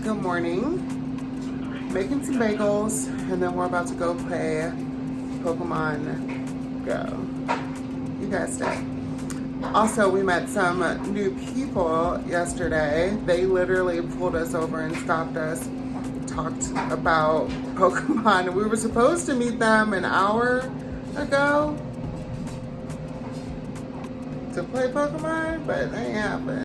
Good morning. Making some bagels, and then we're about to go play Pokemon Go. You guys stay. Also, we met some new people yesterday. They literally pulled us over and stopped us, talked about Pokemon. We were supposed to meet them an hour ago to play Pokemon, but that ain't happened.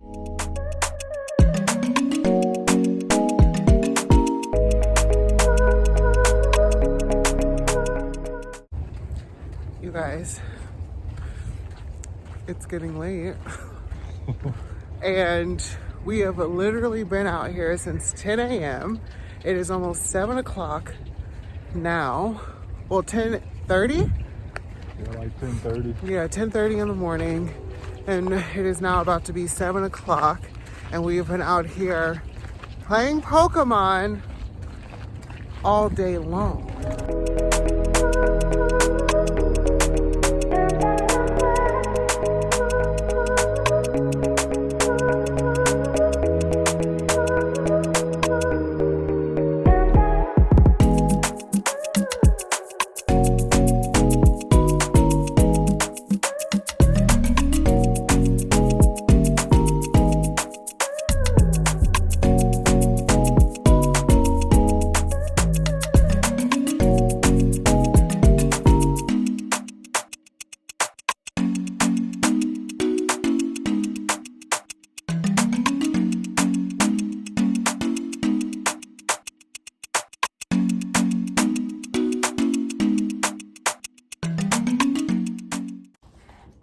You guys, it's getting late and we have literally been out here since 10 a.m. It is almost 7 o'clock now. Well, 10:30? Yeah, like 10:30. Yeah, 10:30 in the morning, and it is now about to be 7 o'clock, and we've been out here playing Pokemon all day long.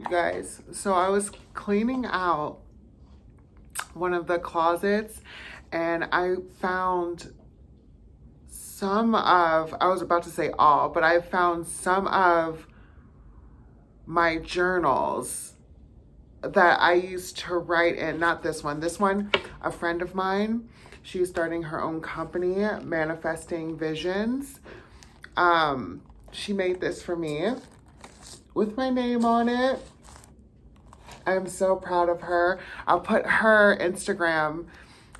Guys, so I was cleaning out one of the closets and I found some of, I was about to say all, but I found some of my journals that I used to write in. Not this one. This one, a friend of mine, she's starting her own company, Manifesting Visions. She made this for me with my name on it. I'm so proud of her. I'll put her Instagram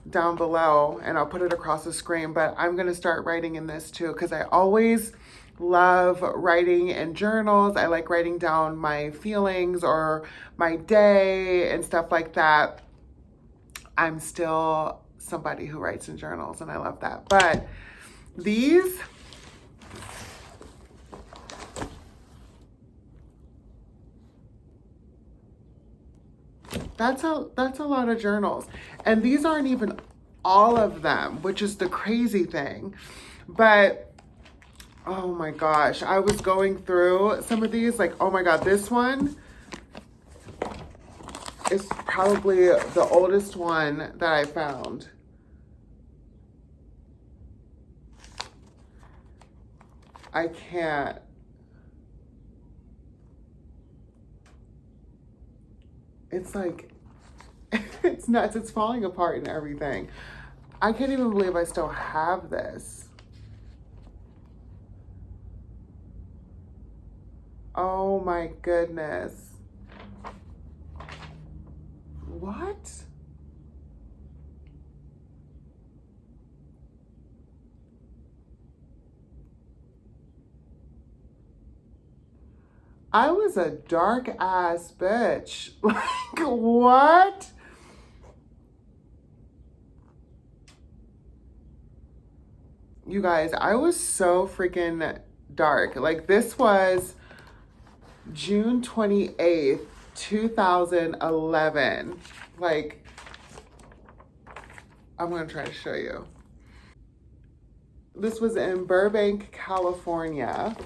down below and I'll put it across the screen, but I'm gonna start writing in this too because I always love writing in journals. I like writing down my feelings or my day and stuff like that. I'm still somebody who writes in journals and I love that. But these, that's a lot of journals. And these aren't even all of them, which is the crazy thing. But oh my gosh, I was going through some of these, like, oh my God, this one is probably the oldest one that I found. I can't. It's like, it's nuts. It's falling apart and everything. I can't even believe I still have this. Oh my goodness. What? I was a dark ass bitch. Like, what? You guys, I was so freaking dark. Like, this was June 28th, 2011. Like, I'm gonna try to show you. This was in Burbank, California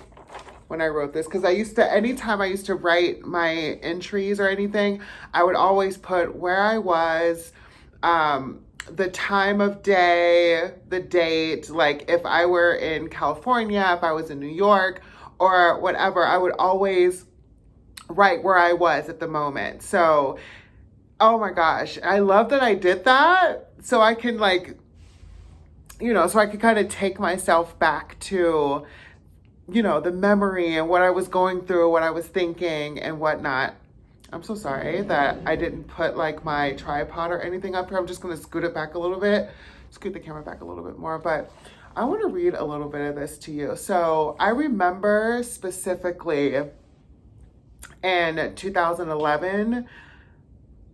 when I wrote this, because I used to, anytime I used to write my entries or anything, I would always put where I was, the time of day, the date, like if I were in California, if I was in New York or whatever, I would always write where I was at the moment. So, oh my gosh, I love that I did that. So I can like, you know, so I could kind of take myself back to, you know, the memory and what I was going through, what I was thinking and whatnot. I'm so sorry that I didn't put like my tripod or anything up here. I'm just gonna scoot it back a little bit scoot the camera back a little bit more, but I want to read a little bit of this to you. So I remember specifically in 2011,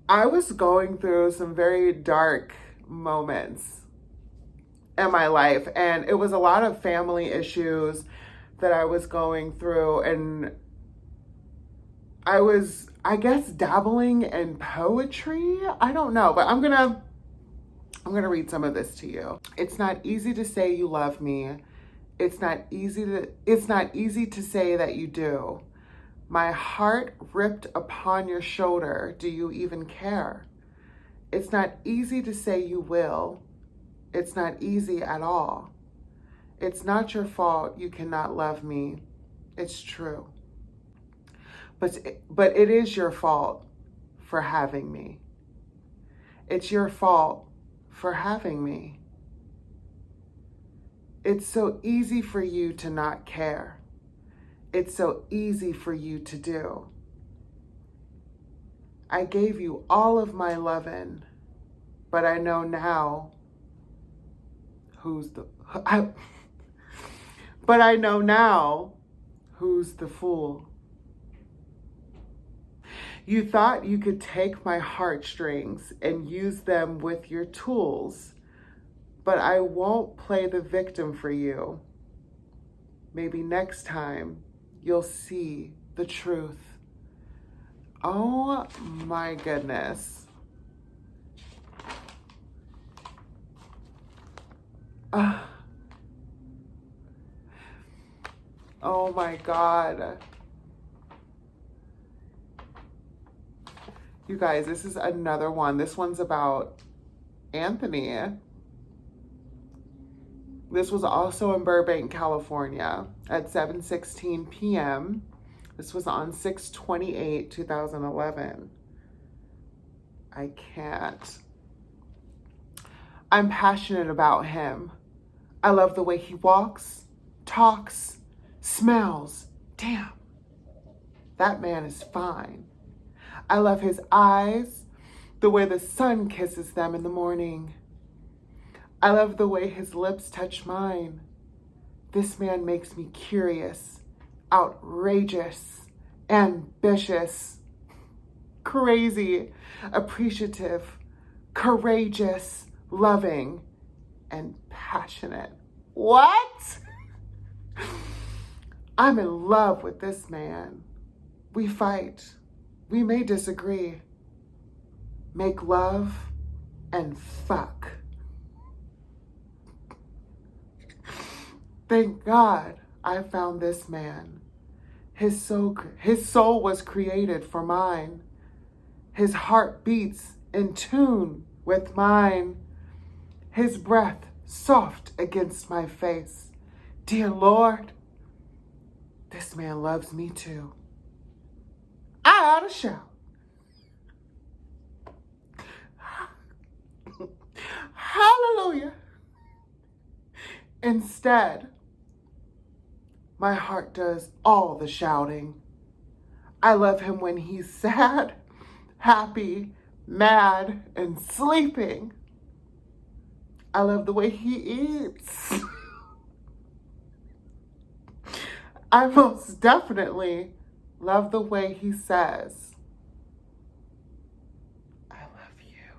I was going through some very dark moments in my life, and it was a lot of family issues that I was going through, and I was, I guess, dabbling in poetry. I don't know, but I'm gonna read some of this to you. It's not easy to say you love me. It's not easy to say that you do. My heart ripped upon your shoulder. Do you even care? It's not easy to say you will. It's not easy at all. It's not your fault you cannot love me. It's true. But it is your fault for having me. It's your fault for having me. It's so easy for you to not care. It's so easy for you to do. I gave you all of my lovin', but I know now but I know now who's the fool. You thought you could take my heartstrings and use them with your tools, but I won't play the victim for you. Maybe next time you'll see the truth. Oh my goodness. Oh my God. You guys, this is another one. This one's about Anthony. This was also in Burbank, California at 7:16 p.m. This was on 6/28/2011. I can't. I'm passionate about him. I love the way he walks, talks, smells. Damn, that man is fine. I love his eyes, the way the sun kisses them in the morning. I love the way his lips touch mine. This man makes me curious, outrageous, ambitious, crazy, appreciative, courageous, loving, and passionate. What? I'm in love with this man. We fight. We may disagree. Make love and fuck. Thank God I found this man. His soul was created for mine. His heart beats in tune with mine. His breath soft against my face. Dear Lord, this man loves me too. I ought to shout. Hallelujah. Instead, my heart does all the shouting. I love him when he's sad, happy, mad, and sleeping. I love the way he eats. I most definitely love the way he says, I love you.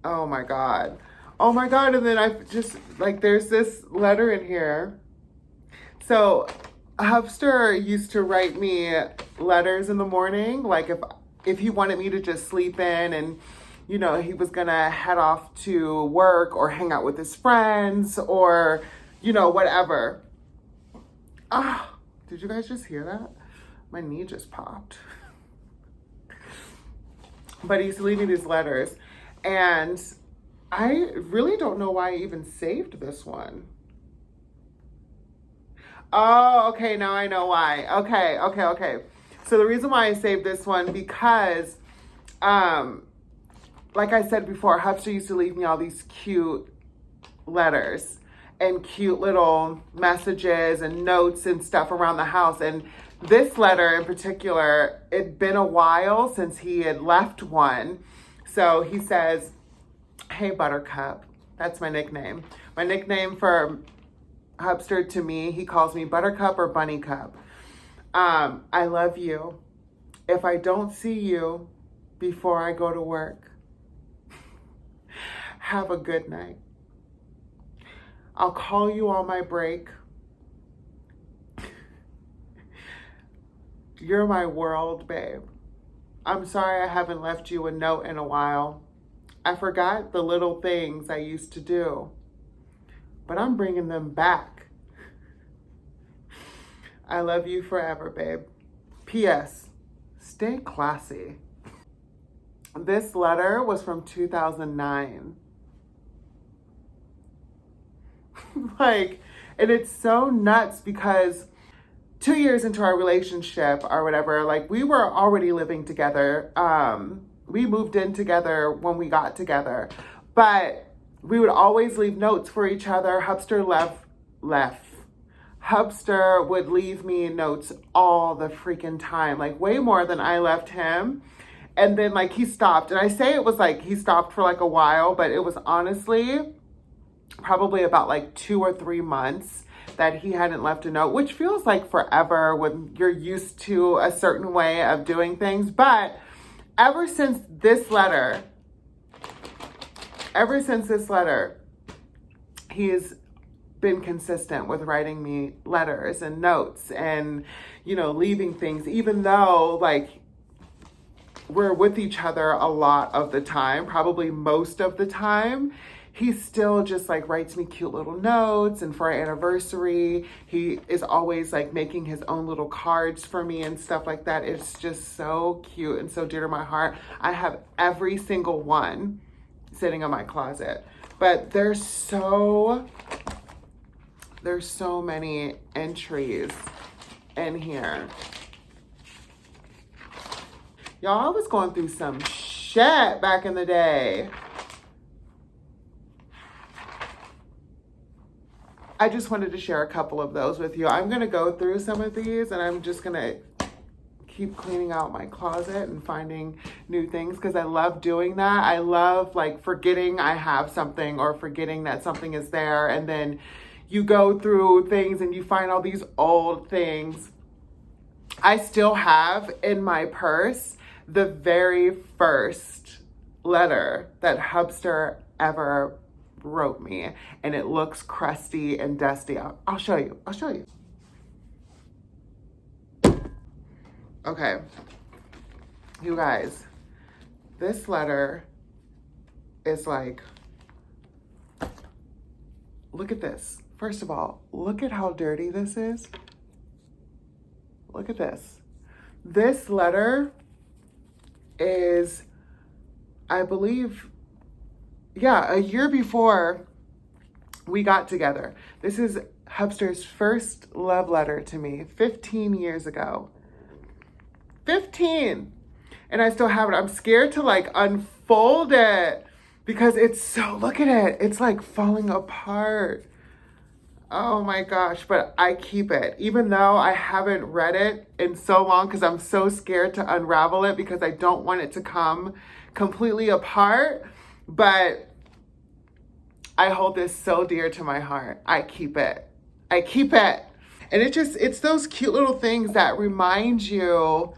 Oh my God. Oh my God. And then I just, like, there's this letter in here. So Hubster used to write me letters in the morning, like if he wanted me to just sleep in and, you know, he was gonna head off to work or hang out with his friends or, you know, whatever. Ah, did you guys just hear that? My knee just popped. But he used to leave me these letters, and I really don't know why I even saved this one. Oh, okay, now I know why. Okay. So the reason why I saved this one, because, like I said before, Hubster used to leave me all these cute letters. and cute little messages and notes and stuff around the house. And this letter in particular, it'd been a while since he had left one. So he says, "Hey, Buttercup." That's my nickname. My nickname for Hubster to me, he calls me Buttercup or Bunny Cup. I love you. If I don't see you before I go to work, have a good night. I'll call you on my break. You're my world, babe. I'm sorry I haven't left you a note in a while. I forgot the little things I used to do, but I'm bringing them back. I love you forever, babe. P.S. Stay classy. This letter was from 2009. Like, and it's so nuts because 2 years into our relationship or whatever, like we were already living together. We moved in together when we got together, but we would always leave notes for each other. Hubster left. Hubster would leave me notes all the freaking time, like way more than I left him. And then like he stopped, and I say it was like he stopped for like a while, but it was honestly probably about like 2 or 3 months that he hadn't left a note, which feels like forever when you're used to a certain way of doing things. But ever since this letter, he's been consistent with writing me letters and notes and, you know, leaving things, even though like we're with each other a lot of the time, probably most of the time. He still just like writes me cute little notes, and for our anniversary, he is always like making his own little cards for me and stuff like that. It's just so cute and so dear to my heart. I have every single one sitting in my closet, but there's so many entries in here. Y'all, I was going through some shit back in the day. I just wanted to share a couple of those with you. I'm going to go through some of these, and I'm just going to keep cleaning out my closet and finding new things because I love doing that. I love like forgetting I have something or forgetting that something is there. And then you go through things and you find all these old things. I still have in my purse the very first letter that Hubster ever wrote me, and it looks crusty and dusty. I'll show you. Okay, you guys, this letter is like, look at this. First of all, look at how dirty this is. Look at this. This letter is, I believe, a year before we got together. This is Hubster's first love letter to me 15 years ago. 15! And I still have it. I'm scared to like unfold it because it's so, look at it. It's like falling apart. Oh my gosh, but I keep it. Even though I haven't read it in so long because I'm so scared to unravel it because I don't want it to come completely apart. But I hold this so dear to my heart. I keep it. And it's those cute little things that remind you,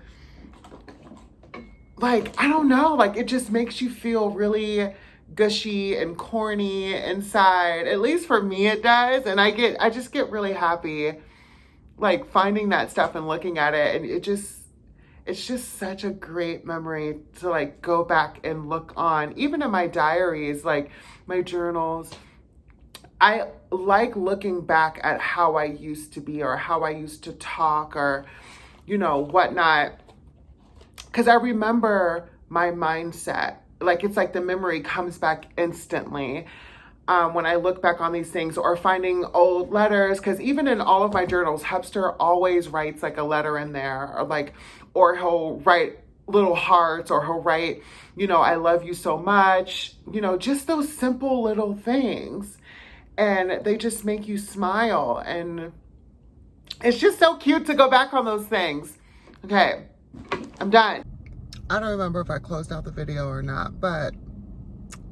like, I don't know, like it just makes you feel really gushy and corny inside. At least for me it does. And I just get really happy like finding that stuff and looking at it, and it's just such a great memory to like go back and look on. Even in my diaries, like my journals, I like looking back at how I used to be or how I used to talk or, you know, whatnot. Because I remember my mindset. Like it's like the memory comes back instantly when I look back on these things, or finding old letters. Because even in all of my journals, Hubster always writes like a letter in there, or he'll write little hearts, or he'll write, you know, I love you so much, you know, just those simple little things. and they just make you smile, and it's just so cute to go back on those things. Okay, I'm done. I don't remember if I closed out the video or not, but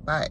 bye.